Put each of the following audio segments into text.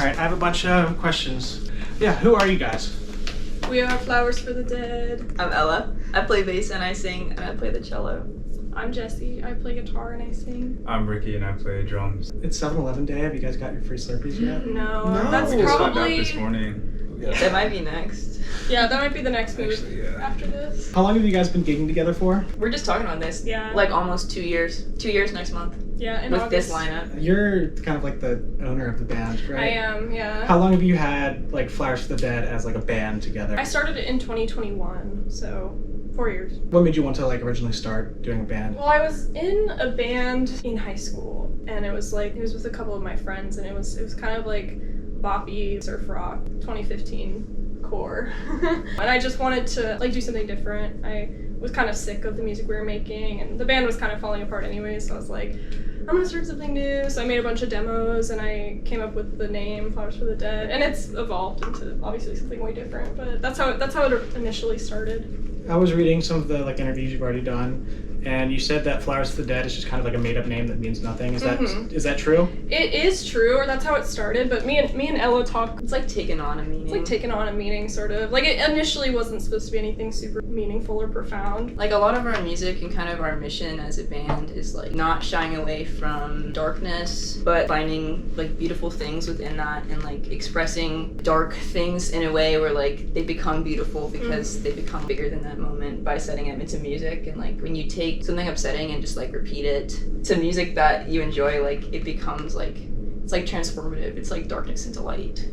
right, I have a bunch of questions. Yeah, who are you guys? We are Flowers for the Dead. I'm Ella. I play bass and I sing and I play the cello. I'm Jessie. I play guitar and I sing. I'm Ricky and I play drums. It's 7-Eleven day. Have you guys got your free Slurpees yet? No, No. that's We just found out probably... this morning. That might be next. Yeah, that might be the next move Actually, yeah. after this. How long have you guys been gigging together for? We're just talking about this. Yeah. Like almost 2 years. 2 years next month. Yeah, in with August. this lineup. You're kind of like the owner of the band, right? I am, yeah. How long have you had like Flowers for the Dead as like a band together? I started it in 2021, so 4 years. What made you want to like originally start doing a band? Well, I was in a band in high school, and it was with a couple of my friends, and it was kind of like boppy surf rock 2015 core. And I just wanted to like do something different. I was kind of sick of the music we were making, and the band was kind of falling apart anyway, so I was like, I'm gonna start something new. So I made a bunch of demos and I came up with the name Flowers for the Dead, and it's evolved into obviously something way different, but that's how it initially started. I was reading some of the like interviews you've already done, and you said that Flowers for the Dead is just kind of like a made-up name that means nothing. Is that true? It is true, or that's how it started. But me and Ella talk. It's like taking on a meaning. It's like taking on a meaning, sort of. Like it initially wasn't supposed to be anything super meaningful or profound. Like a lot of our music and kind of our mission as a band is like not shying away from darkness, but finding like beautiful things within that and like expressing dark things in a way where like they become beautiful because they become bigger than that moment by setting them into music. And like when you take something upsetting and just like repeat it to music that you enjoy, like it becomes like, it's like transformative. It's like darkness into light.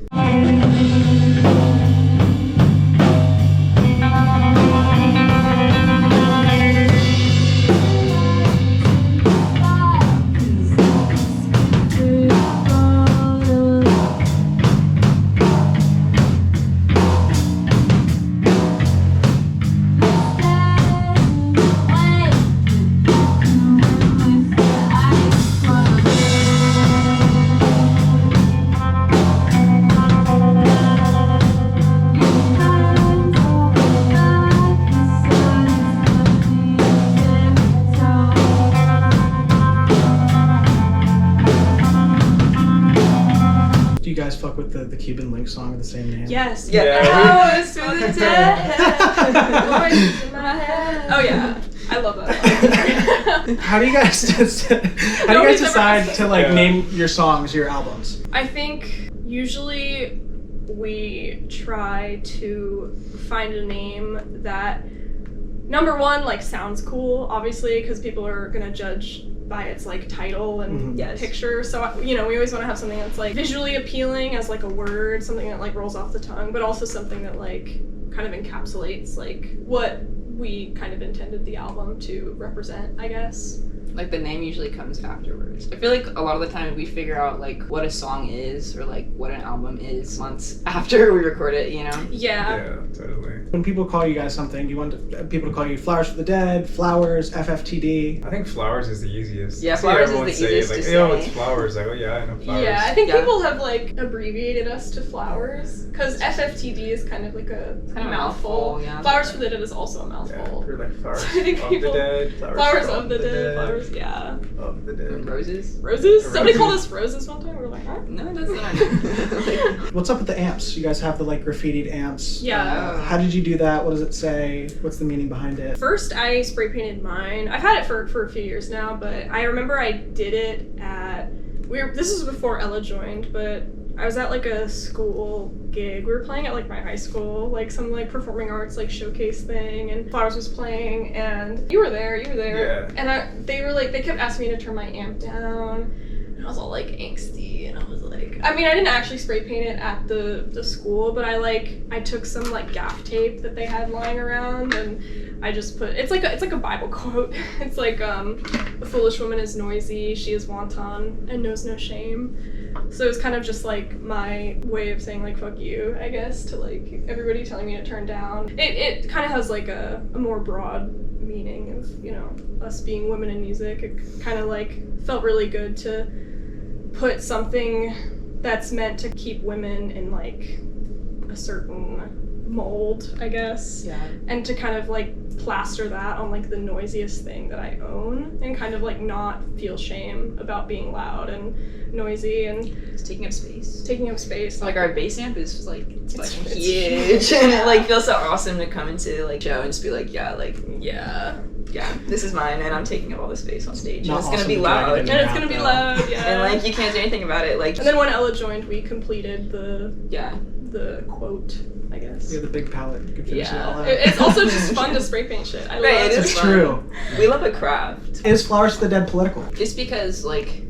Do you guys fuck with the Cuban Link song with the same name? Yes. Yeah. Flowers for the Dead. Voices in my head. Oh yeah, I love that. How do you guys decide to like name your songs your albums? I think usually we try to find a name that, number one, like sounds cool, obviously, because people are gonna judge by its like title and picture. So we always want to have something that's like visually appealing as like a word, something that like rolls off the tongue, but also something that like kind of encapsulates like what we kind of intended the album to represent, I guess. Like the name usually comes afterwards. I feel like a lot of the time we figure out like what a song is or like what an album is months after we record it, you know? Yeah, Totally. When people call you guys something, do you want people to call you Flowers for the Dead, Flowers, FFTD? I think Flowers is the easiest. Yeah, See Flowers is everyone the say easiest like, to "Yo, say." it's Flowers." Like, oh yeah, I know Flowers. Yeah, I think Yeah. people have like abbreviated us to Flowers because FFTD is kind of like a kind of mouthful. yeah. Flowers for the Dead is also a Yeah, mouthful. we're like Flowers So I think of people- the Dead. Flowers of the Dead, flowers, yeah. Of the Dead. Roses? Roses? Somebody Roses. called us Roses one time. We were like, huh? No, that's not it. What's up with the amps? You guys have the like graffitied amps. Yeah. How did you do that? What does it say? What's the meaning behind it? First, I spray painted mine. I've had it for a few years now, but I remember I did it at this was before Ella joined, but I was at like a school gig. We were playing at like my high school, like some like performing arts like showcase thing, and Flowers was playing, and you were there. Yeah. And they kept asking me to turn my amp down, and I was all like angsty, and I was like, I mean, I didn't actually spray paint it at the school, but I took some like gaff tape that they had lying around, and I just put, it's like a Bible quote. It's like, "The foolish woman is noisy, she is wanton, and knows no shame." So it was kind of just like my way of saying like fuck you, I guess, to like everybody telling me to turn down. It kind of has like a more broad meaning of us being women in music. It kind of like felt really good to put something that's meant to keep women in like a certain mold, I guess. Yeah. And to kind of like plaster that on like the noisiest thing that I own and kind of like not feel shame about being loud and noisy and It's taking up space. taking up space. Like our bass amp is like it's It's- fucking it's huge, huge. and it like feels so awesome to come into like show and just be like, yeah, this is mine, and I'm taking up all the space on stage, Not and it's gonna awesome be to drag it loud, in and it's gonna be though. loud, yeah. and like you can't do anything about it, like And then when Ella joined, we completed the yeah, quote, I guess. Yeah, the big palette. You can finish it all Yeah. out. It's also just fun to spray paint shit. I Right, love it is It's fun. true. We love a craft. Is Flowers to the Dead political? Just because like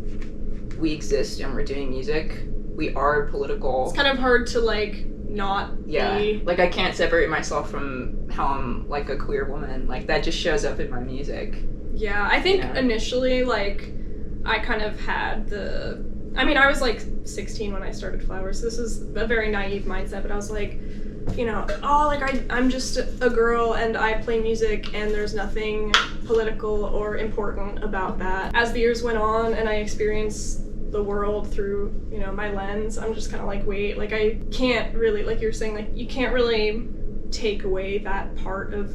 we exist and we're doing music, we are political. It's kind of hard to like not Yeah, be. like I can't separate myself from how I'm like a queer woman. Like that just shows up in my music. Yeah, I think Yeah. initially like I kind of had the. I mean, I was like 16 when I started Flowers. So this is a very naive mindset, but I was like, you know, oh, like I'm just a girl and I play music and there's nothing political or important about that. As the years went on and I experienced the world through, you know, my lens, I'm just kind of like, wait, like I can't really, like you're saying, like you can't really take away that part of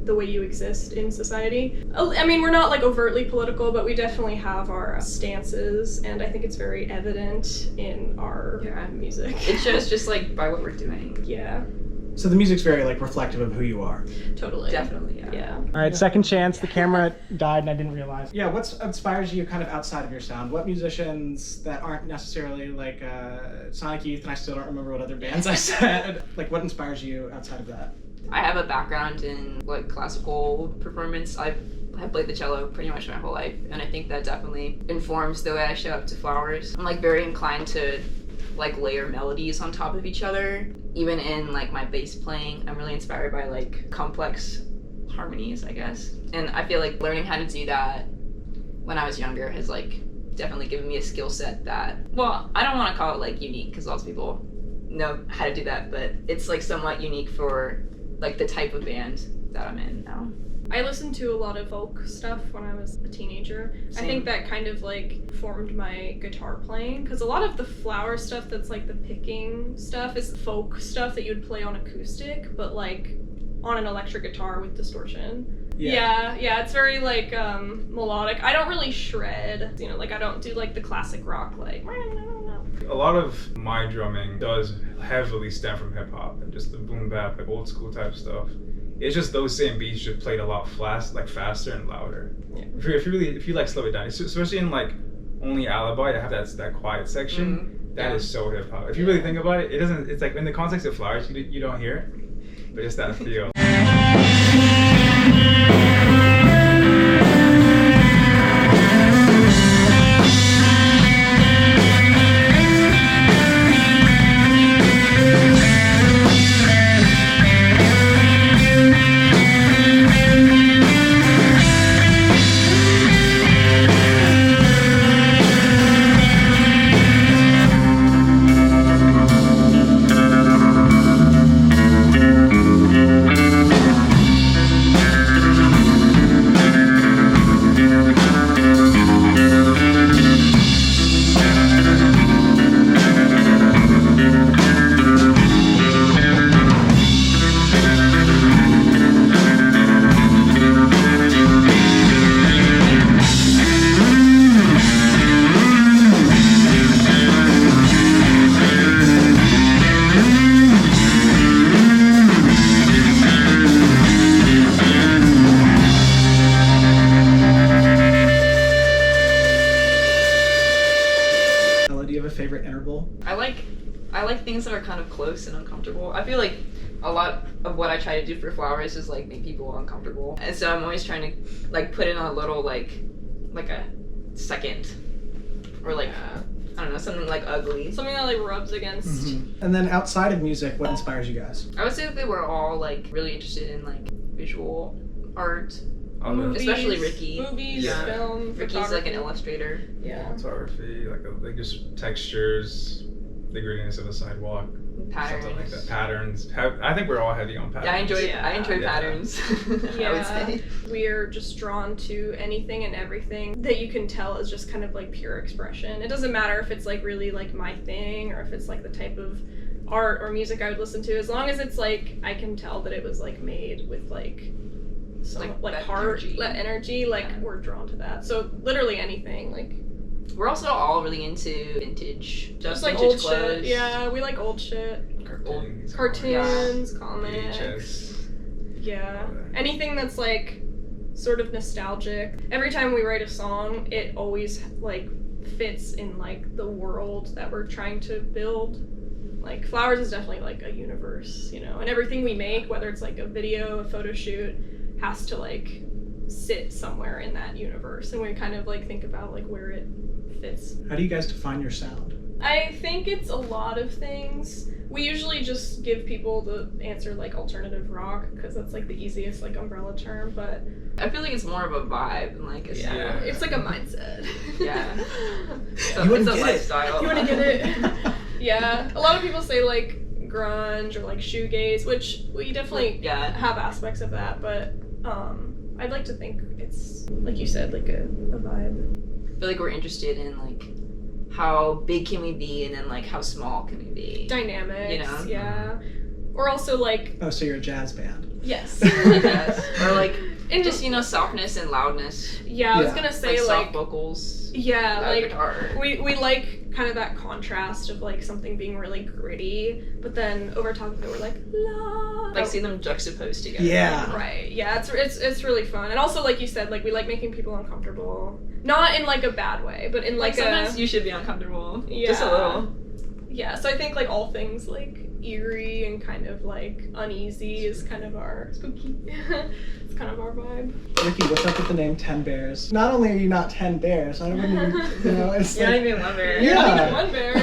the way you exist in society. I mean, we're not like overtly political, but we definitely have our stances, and I think it's very evident in our Yeah. music. It shows just like by what we're doing. Yeah, So the music's very like reflective of who you are. totally. Definitely, yeah. Yeah. All right, second chance. The camera died and I didn't realize. Yeah, what inspires you kind of outside of your sound? What musicians that aren't necessarily like Sonic Youth, and I still don't remember what other bands I said. Like, what inspires you outside of that? I have a background in like classical performance. I've played the cello pretty much my whole life, and I think that definitely informs the way I show up to Flowers. I'm like very inclined to like layer melodies on top of each other. Even in like my bass playing, I'm really inspired by like complex harmonies, I guess. And I feel like learning how to do that when I was younger has like definitely given me a skill set that, well, I don't want to call it like unique because lots of people know how to do that, but it's like somewhat unique for like the type of band that I'm in now. I listened to a lot of folk stuff when I was a teenager. Same. I think that kind of like formed my guitar playing, because a lot of the flower stuff that's like the picking stuff is folk stuff that you would play on acoustic, but like on an electric guitar with distortion. Yeah, it's very like melodic. I don't really shred, you know, like I don't do like the classic rock like. A lot of my drumming does heavily stem from hip hop and just the boom bap, like old school type stuff. It's just those same beats just played a lot faster and louder. Yeah. If you like slow it down, especially in like Only Alibi, I have that quiet section. That is so hip hop. If you really think about it, it doesn't. It's like in the context of Flowers, you don't hear it, but it's that feel. Favorite interval? I like things that are kind of close and uncomfortable. I feel like a lot of what I try to do for Flowers is like make people uncomfortable, and so I'm always trying to like put in a little like a second or like I don't know, something like ugly. Something that like rubs against. And then outside of music, what inspires you guys? I would say that they were all like really interested in like visual art. Movies, Especially Ricky. Movies, Yeah. film, Ricky's like photography. an illustrator. Yeah. Photography, like just textures, the grittiness of a sidewalk, Patterns. something like that. Patterns. I think we're all heavy on patterns. Yeah, I enjoy Yeah. patterns. I Yeah. would say. We're just drawn to anything and everything that you can tell is just kind of like pure expression. It doesn't matter if it's like really like my thing or if it's like the type of art or music I would listen to, as long as it's like I can tell that it was like made with like some like that heart, energy. that energy, like Yeah. we're drawn to that. So literally anything, like We're also all really into vintage, just like vintage old clothes. shit. Yeah, we like old shit. Cartoons. Cartoons, comics. VHS. Yeah. Anything that's like sort of nostalgic. Every time we write a song, it always like fits in like the world that we're trying to build. Like Flowers is definitely like a universe, you know, and everything we make, whether it's like a video, a photo shoot, has to like sit somewhere in that universe, and we kind of like think about like where it fits. How do you guys define your sound? I think it's a lot of things. We usually just give people the answer like alternative rock because that's like the easiest like umbrella term, but I feel like it's more of a vibe and like a yeah, sound. it's like a mindset. Yeah. So You it's wouldn't a get it. lifestyle. You wanna get it? Yeah. A lot of people say like grunge or like shoegaze, which we definitely Yeah. have aspects of that, but I'd like to think it's like you said, like a vibe. I feel like we're interested in like how big can we be and then like how small can we be. Dynamics, You know? yeah. Or also like Oh, so you're a jazz band. yes. Yes. Or like And just, you know, softness and loudness. yeah, I was Yeah. gonna say Like like soft vocals. yeah, loud like guitar. we like kind of that contrast of like something being really gritty, but then over top of it we're like la. Like see them juxtaposed together. Yeah. Right. Yeah, it's really fun. And also like you said, like we like making people uncomfortable. Not in like a bad way, but in Like like sometimes a you should be uncomfortable. yeah. Just a little. Yeah, so I think like all things like eerie and kind of like uneasy is kind of our spooky. It's kind of our vibe. Ricky, what's up with the name 10 Bears? Not only are you not 10 bears, I wouldn't even, you know, it's You're not like, even one bear. Yeah. Not even one bear. I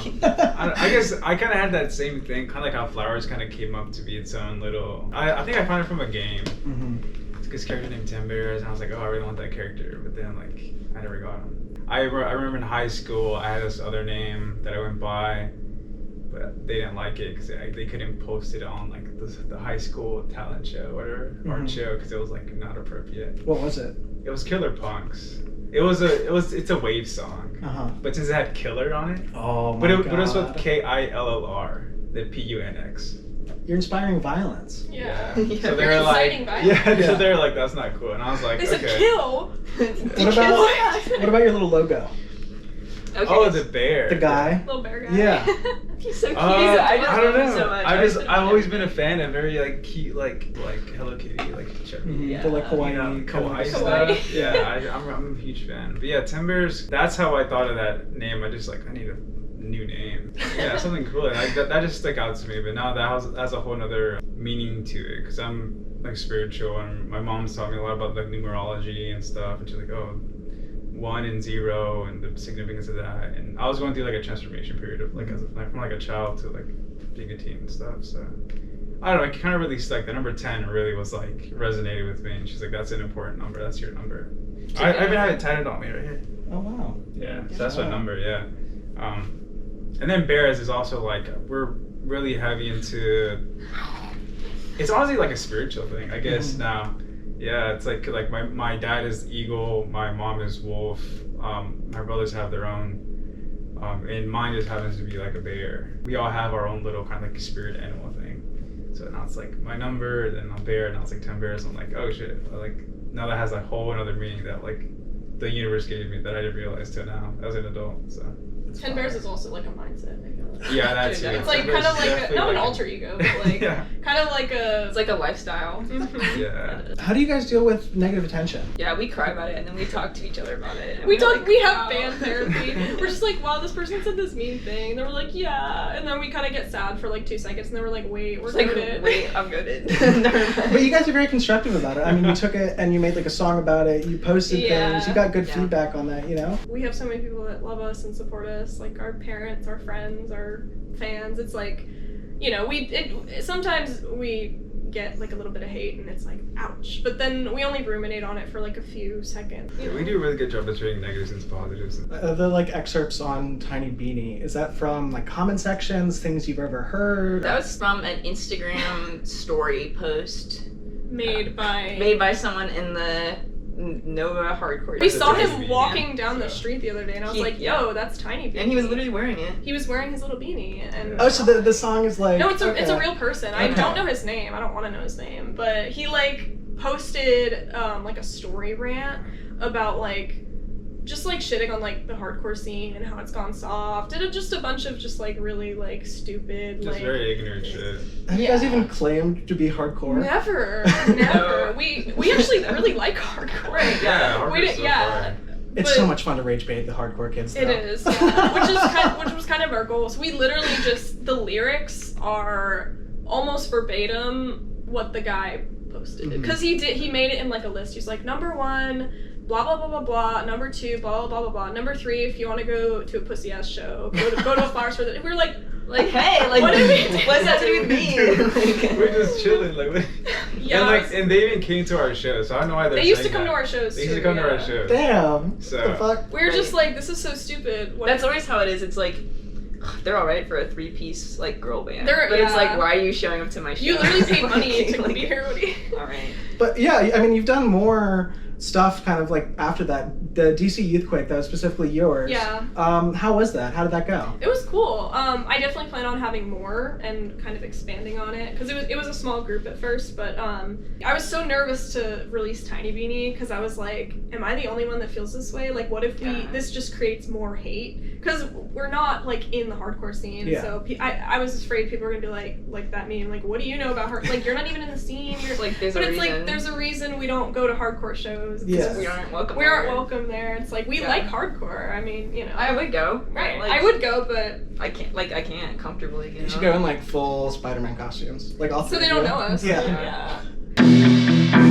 don't know. I guess I kind of had that same thing, kind of like how Flowers kind of came up to be its own little. I think I found it from a game. Mhm. It's this character named Tim Bears, and I was like, oh, I really want that character, but then like I never got him. I remember in high school I had this other name that I went by, but they didn't like it because they couldn't post it on like the high school talent show or art Mhm. show because it was like not appropriate. What was it? It was Killer Punks. It's a wave song, Uh-huh. but since it had Killer on it, Oh my but it god. was with KILLR, the PUNX. You're inspiring violence. Yeah. Yeah. So they You're were like, inciting violence. yeah, Yeah. So they were like, that's not cool, and I was like, They said okay. kill. What about your little logo? Okay. Oh, the bear. The guy? Little bear guy. Yeah. He's so cute. I just don't love him know. so much. I've always been a fan of very like cute like Hello Kitty like chubby. Mhm. Yeah. The like Hawaii, You know, kawaii Kawaii. stuff. Yeah, I'm a huge fan. But yeah, Timbers. That's how I thought of that name. I just like I need a new name. Yeah, something cool. And that just stuck out to me. But now that has a whole nother meaning to it because I'm like spiritual and my mom's taught me a lot about like numerology and stuff. And she's like, oh, 1 and 0 and the significance of that. And I was going through like a transformation period of like from like a child to like being a teen and stuff. So I don't know. It kind of really stuck. The number 10 really was like resonated with me. And she's like, that's an important number. That's your number. I even have it tatted on me right here. Oh wow. Yeah, so that's Wow. my number, yeah. And then Bears is also like, we're really heavy into, it's honestly like a spiritual thing, I guess now. Yeah, it's like my dad is eagle, my mom is wolf, my brothers have their own, and mine just happens to be like a bear. We all have our own little kind of like spirit animal thing. So now it's like my number, then a bear, now it's like 10 bears. I'm like, oh shit, like now that has a whole another meaning that like the universe gave me that I didn't realize till now as an adult. So 10 Bears is also like a mindset, I feel like. yeah, that's it. It's like kind of like not an alter ego, but like Yeah. kind of like a It's like a lifestyle. Mhm. Yeah. How do you guys deal with negative attention? Yeah, we cry about it and then we talk to each other about it. and We we're talk. like, We have wow. fan therapy. We're just like, wow, this person said this mean thing. And then we're like, yeah. And then we kind of get sad for like 2 seconds. And then we're like, wait, we're It's like, good. wait, I'm goaded. Never mind. But you guys are very constructive about it. I mean, you took it and you made like a song about it. You posted Yeah. things. You got good Yeah. feedback on that, you know? We have so many people that love us and support us, like our parents, our friends, our fans. It's like, you know, sometimes we get like a little bit of hate and it's like, ouch. But then we only ruminate on it for like a few seconds. you Yeah, we know? do a really good job of turning negatives into positives. The like excerpts on Tiny Beanie, is that from like comment sections, things you've ever heard? That was from an Instagram story post Made by made by someone in the know about hardcore. We That's saw a him beanie. walking down the So- street the other day, and I was He- like, yeah. "Yo, that's Tiny Beanie." And he was literally wearing it. He was wearing his little beanie, and Oh, so the song is like. no, it's a okay. real person. I Okay. don't know his name. I don't want to know his name, but he like posted like a story rant about like just like shitting on like the hardcore scene and how it's gone soft. Did just a bunch of just like really like stupid Just like. very ignorant shit. Have you guys Yeah. even claimed to be hardcore? Never. No. We actually really like hardcore. Right, Yeah, We hardcore's didn't. so Yeah. far. It's But- so much fun to rage bait the hardcore kids. Though. It is, yeah. which was kind of our goal. So we literally just the lyrics are almost verbatim what the guy posted Mhm. because he made it in like a list. He's like number 1, blah blah blah blah blah. Number 2, blah blah blah blah blah. Number 3, if you want to go to a pussy ass show, go to a flower store. We were like, Hey, like, What did we do? what's that to do with me? Like- We're just chilling, like, what? yeah. and they even came to our show, so I don't know why they're they used to saying come to that. our shows. They used to too, come to yeah. our show. Damn. So- What the fuck? We were just like, this is so stupid. What That's always how it is. It's like they're alright for a 3-piece like girl band, They're- but it's yeah. like, why are you showing up to my show? you literally paid money Like, to like, be here. What do you? All right. But yeah, I mean, you've done more stuff kind of like after that. The DC Youthquake, that was specifically yours. Yeah. How was that? How did that go? It was cool. I definitely plan on having more and kind of expanding on it because it was a small group at first, but I was so nervous to release Tiny Beanie because I was like, am I the only one that feels this way? Like, what if Yeah. this just creates more hate? Because we're not like in the hardcore scene, Yeah. so I was afraid people were gonna be like that meme, like, what do you know about hard? Like, you're not even in the scene. You're Like there's but a it's reason. like there's a reason we don't go to hardcore shows. 'cause Yeah. we aren't welcome. We aren't there. welcome there. It's like we Yeah. like hardcore. I mean, you know. I would go. but, Right. Like, I would go, but I can't comfortably. You You know? should go in like full Spider-Man costumes, like all so three they of don't you. know us. Yeah. Yeah.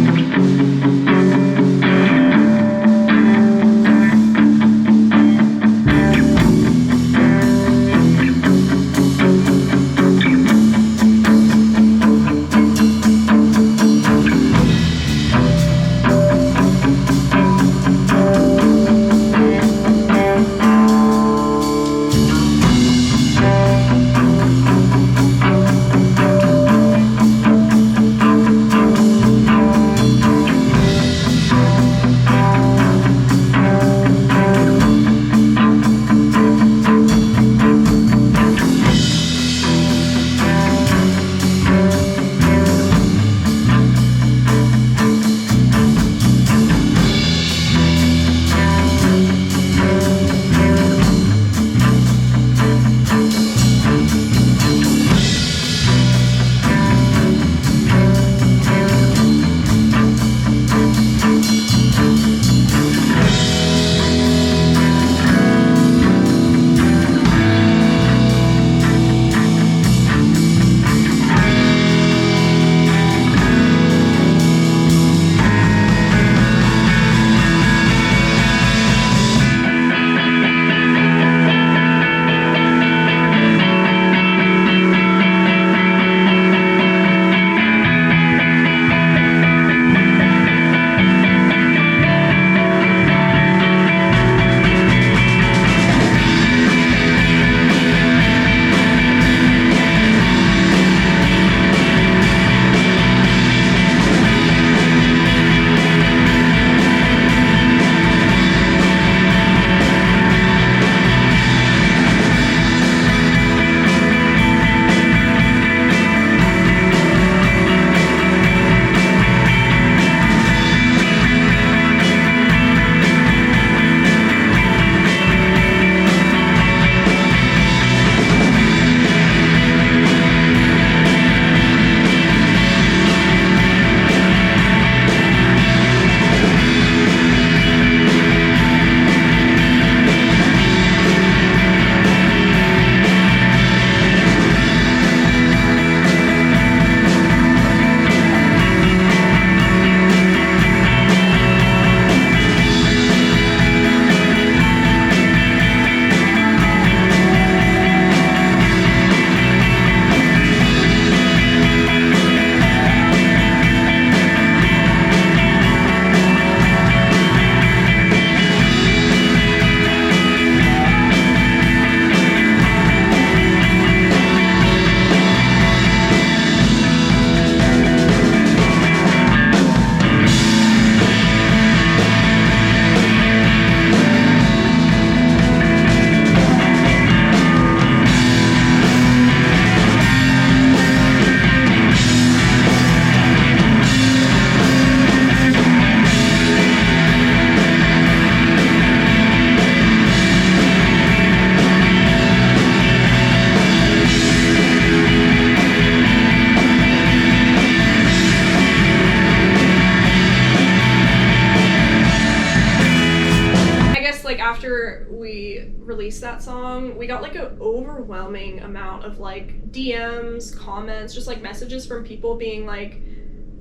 we got like an overwhelming amount of like DMs, comments, just like messages from people being like,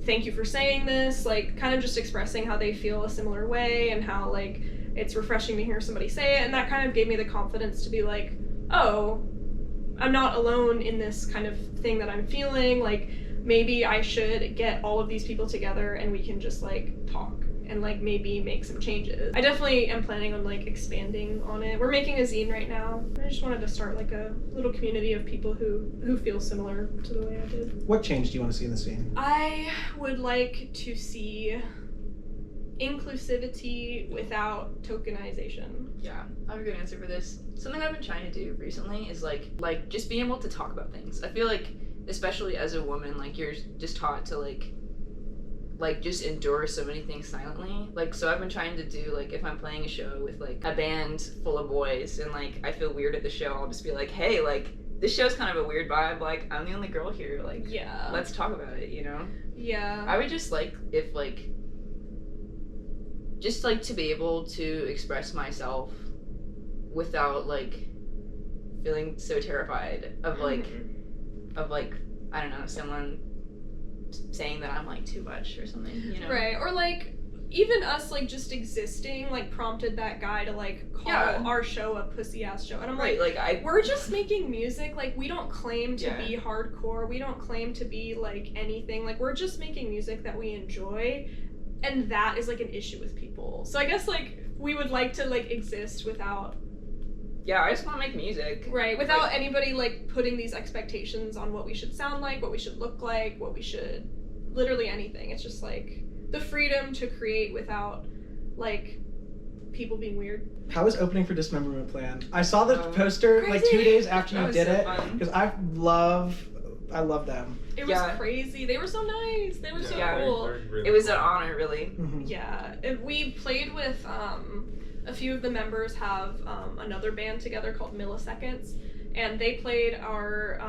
thank you for saying this, like kind of just expressing how they feel a similar way and how like it's refreshing to hear somebody say it. And that kind of gave me the confidence to be like, oh, I'm not alone in this kind of thing that I'm feeling. Like maybe I should get all of these people together and we can just like talk and like maybe make some changes. I definitely am planning on like expanding on it. We're making a zine right now. I just wanted to start like a little community of people who feel similar to the way I did. What change do you want to see in the scene? I would like to see inclusivity without tokenization. Yeah, I have a good answer for this. Something I've been trying to do recently is like just being able to talk about things. I feel like, especially as a woman, like you're just taught to like just endure so many things silently. Like, so I've been trying to do, like, if I'm playing a show with like a band full of boys and like I feel weird at the show, I'll just be like, hey, like this show's kind of a weird vibe, like I'm the only girl here, like Yeah. let's talk about it, you know? Yeah. I would just like if like just like to be able to express myself without like feeling so terrified of like I don't know, someone saying that I'm like too much or something, you know? Right. Or like even us like just existing like prompted that guy to like call our show a pussy ass show. And I'm Right, like we're just making music. Like we don't claim to Yeah. be hardcore. We don't claim to be like anything. Like we're just making music that we enjoy. And that is like an issue with people. So I guess like we would like to like exist without yeah, I just want to make music. Right, without anybody like putting these expectations on what we should sound like, what we should look like, what we should, literally anything. It's just like the freedom to create without like people being weird. How was opening for Dismemberment Plan? I saw the poster like crazy. 2 days after That you was did so it fun. because I love them. It was crazy. They were so nice. They were so Yeah. cool. It was an honor, really. Mm-hmm. Yeah, we played with a few of the members have another band together called Milliseconds, and they played our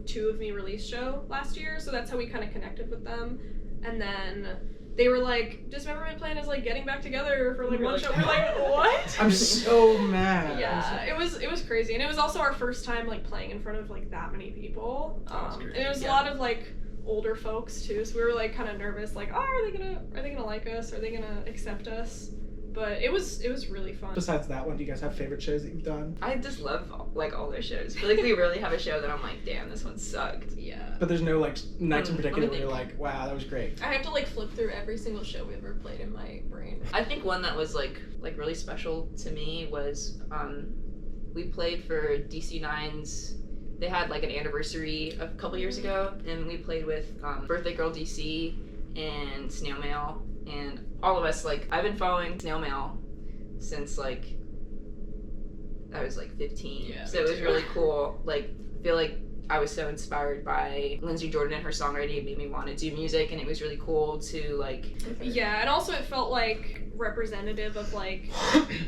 2 of Me release show last year, so that's how we kind of connected with them. And then they were like, Dismemberment Plan is like getting back together for like one show. We're like, what? I'm so mad. Yeah, it was crazy, and it was also our first time like playing in front of like that many people. And it was a lot of like older folks too, so we were like kind of nervous, like, oh, are they gonna like us? Are they gonna accept us? But it was really fun. Besides that one, do you guys have favorite shows that you've done? I just love like all their shows. I feel like we really have a show that I'm like, damn, this one sucked. Yeah. But there's no like nights in Let me particular where you're think. like, wow, that was great. I have to like flip through every single show we ever played in my brain. I think one that was like really special to me was we played for DC9's. They had like an anniversary a couple years ago, and we played with Birthday Girl DC and Snail Mail, and all of us, like, I've been following Snail Mail since like I was like 15. Yeah, So me it was too. really cool. Like, I feel like I was so inspired by Lindsay Jordan and her songwriting. It made me want to do music, and it was really cool to like. Yeah, and also it felt like representative of like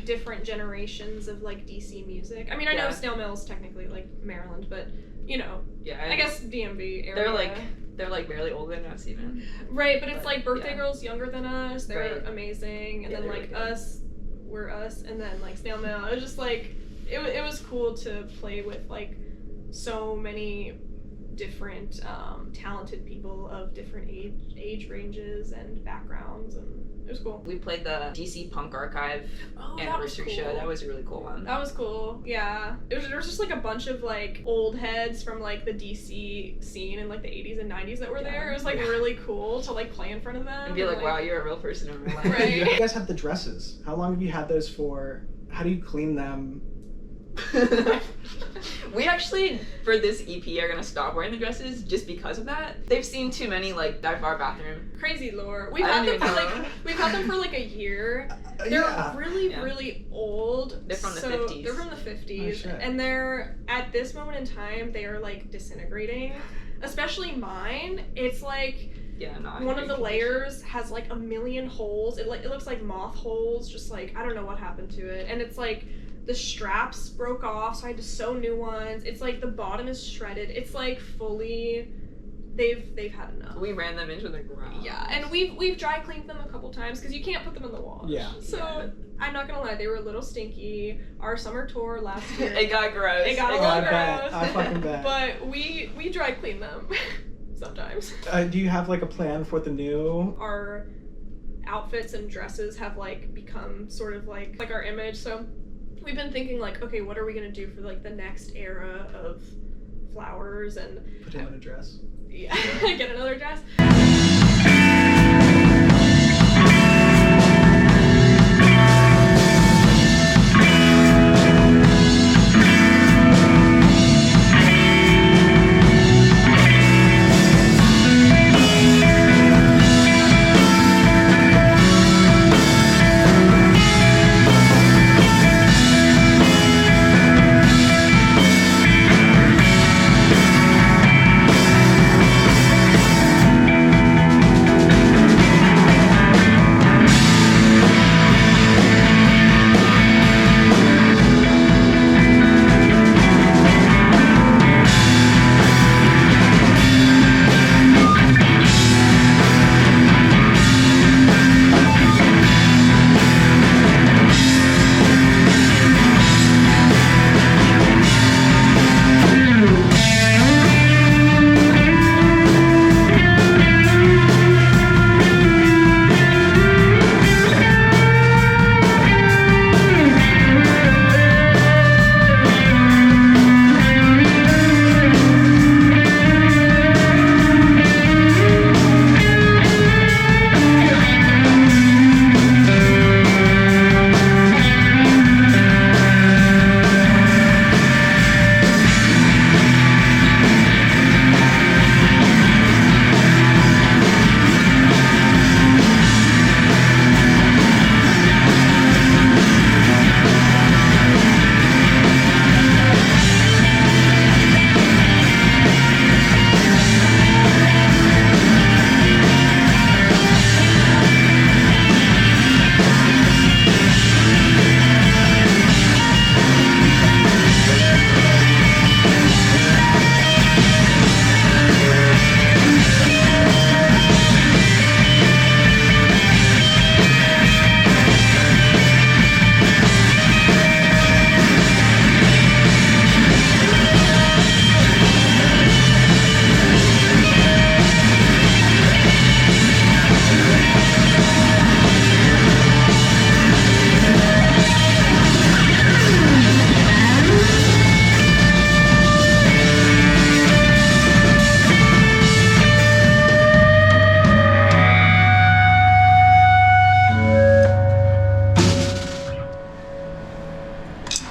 different generations of like DC music. I mean, I know Yeah. Snail Mail is technically like Maryland, but you know, Yeah, I guess DMV area. they're like barely older than us even. Right, but it's But, like Birthday yeah. Girl's younger than us. They're Right. amazing, and Yeah, then they're like really good. us, we're us, and then like Snail Mail. It was just like it was cool to play with like so many different talented people of different age ranges and backgrounds, and it was cool. We played the DC Punk Archive Oh, anniversary that was show. cool. That was a really cool one. That was cool. Yeah, there was just like a bunch of like old heads from like the DC scene in like the 80s and 90s that were Yeah. there. It was like really cool to like play in front of them And be like, wow, you're a real person in real life. Right. You guys have the dresses. How long have you had those for? How do you clean them? We actually, for this EP, are gonna stop wearing the dresses just because of that. They've seen too many like dive bar bathroom. Crazy lore. We've I had don't them for even know. like we've had them for like a year. They're Yeah. really Yeah. really old. They're from the So 50s. They're from the 50s, Oh, shit. and they're at this moment in time they are like disintegrating. Especially mine. It's like Yeah, no. one of the layers has like a million holes. It looks like moth holes. Just like I don't know what happened to it, and it's like. The straps broke off, so I had to sew new ones. It's like the bottom is shredded. It's like fully, they've had enough. We ran them into the ground. Yeah, and we've dry cleaned them a couple times because you can't put them in the wash. Yeah. So Yeah. I'm not gonna lie, they were a little stinky. Our summer tour last year. It got gross. It got a I little bet. gross. I fucking bet. But we dry clean them sometimes. Do you have like a plan for the new? Our outfits and dresses have like become sort of like our image. So we've been thinking like, okay, what are we gonna do for like the next era of flowers and Put him in a dress. yeah, get another dress.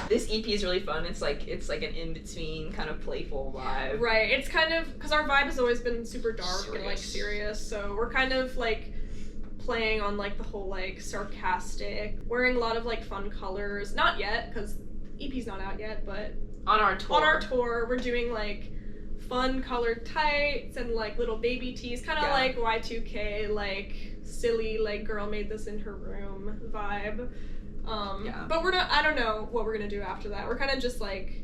This EP is really fun. It's like an in-between kind of playful vibe. Right. It's kind of because our vibe has always been super dark and like Serious. serious, so we're kind of like playing on like the whole like sarcastic, wearing a lot of like fun colors. Not yet, because EP's not out yet, but On our tour. we're doing like fun colored tights and like little baby tees, kind of Yeah. like Y2K, like silly, like girl made this in her room vibe. Yeah. But we're not, I don't know what we're gonna do after that. We're kind of just like,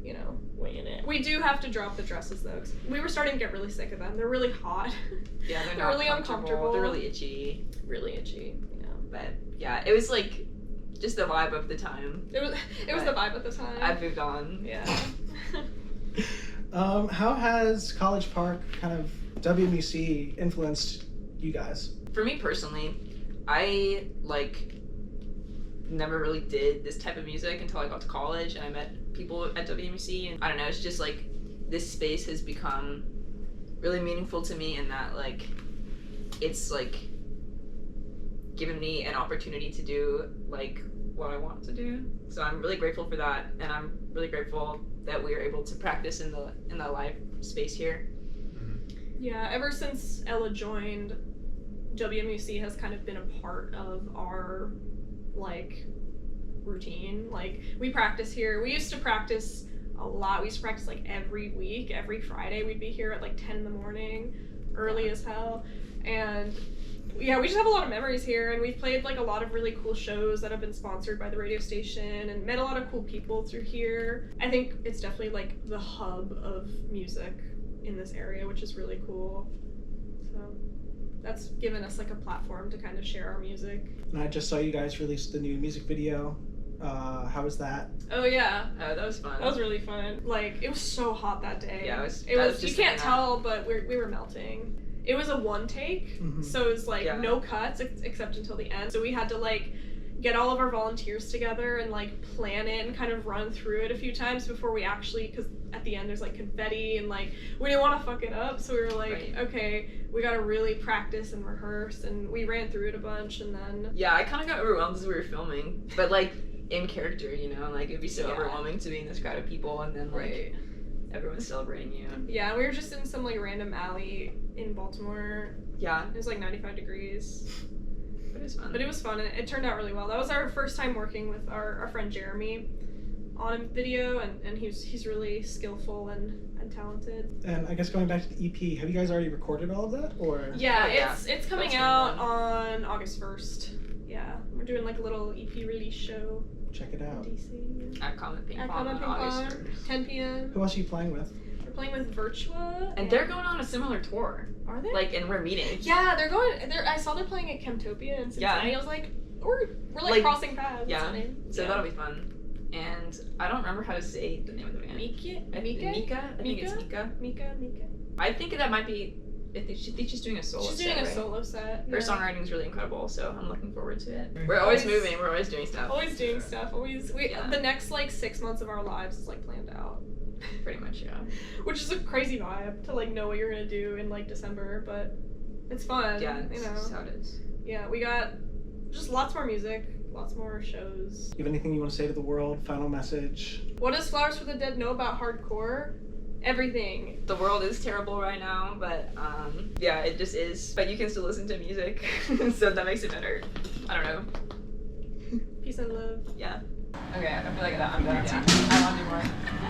you know, Winging it. we do have to drop the dresses though, 'cause we were starting to get really sick of them. They're really hot. Yeah, they're They're not really uncomfortable. They're really itchy. Really itchy, you know. But yeah, it was like just the vibe of the time. It was the vibe at the time. I've moved on. Yeah. How has College Park kind of WMUC influenced you guys? For me personally, I like never really did this type of music until I got to college and I met people at WMUC, and I don't know, it's just like this space has become really meaningful to me in that like it's like given me an opportunity to do like what I want to do. So I'm really grateful for that, and I'm really grateful that we were able to practice in the live space here. Yeah, ever since Ella joined, WMUC has kind of been a part of our like routine. Like we practice here. We used to practice a lot. We used to practice like every week, every Friday. We'd be here at like 10 in the morning, early as hell. And yeah, we just have a lot of memories here, and we've played like a lot of really cool shows that have been sponsored by the radio station and met a lot of cool people through here. I think it's definitely like the hub of music in this area, which is really cool. So that's given us like a platform to kind of share our music. And I just saw you guys released the new music video. How was that? Oh yeah, Oh, that was fun. that was really fun. Like, it was so hot that day. Yeah, it was You just can't like tell, but we were melting. It was a one take, Mhm. so it was like Yeah. no cuts except until the end. So we had to like get all of our volunteers together and like plan it and kind of run through it a few times before we actually, because at the end there's like confetti and like we didn't want to fuck it up, so we were like, Right. okay, we gotta really practice and rehearse, and we ran through it a bunch, and then Yeah, I kind of got overwhelmed as we were filming, but like in character, you know, like it'd be so Yeah. overwhelming to be in this crowd of people and then like everyone's celebrating you. yeah, we were just in some like random alley in Baltimore. Yeah, It was like 95 degrees. but it's fun. But it was fun, and it turned out really well. That was our first time working with our friend Jeremy on a video, and he's really skillful and talented. And I guess going back to the EP, have you guys already recorded all of that, or? Yeah, Oh, yeah. it's coming That's out really on August 1st. Yeah, we're doing like a little EP release show Check it in out. DC. At Comet Ping At Pong Comet on Ping August Pong. 1st. 10 p.m. Who else are you playing with? We're playing with Virtua. And they're going on a similar tour. Are they? Like, and we're meeting. Yeah, they're going. I saw they're playing at Chemtopia in Cincinnati. Yeah. I was like, we're like, Like, crossing paths. yeah. What's her name? So that'll be fun. And I don't remember how to say the name of the band. Mika. Mika? I think it's Mika. Mika. I think that might be. I think she's doing a solo She's set, doing a right? solo set. Her yeah. songwriting is really incredible, so I'm looking forward to it. Very We're always Always- moving. We're always doing stuff. Always doing stuff. Always. Yeah. The next like 6 months of our lives is like planned out. Pretty much, yeah. Which is a crazy vibe to like know what you're gonna do in like December, but it's fun. Yeah, you it's know. just how it is. Yeah, we got just lots more music, lots more shows. You have anything you want to say to the world? Final message? What does Flowers for the Dead know about hardcore? Everything. The world is terrible right now, but yeah, it just is. But you can still listen to music, so that makes it better. I don't know. Peace and love. Yeah. Okay, I feel like I'm done. Yeah, I want to do more.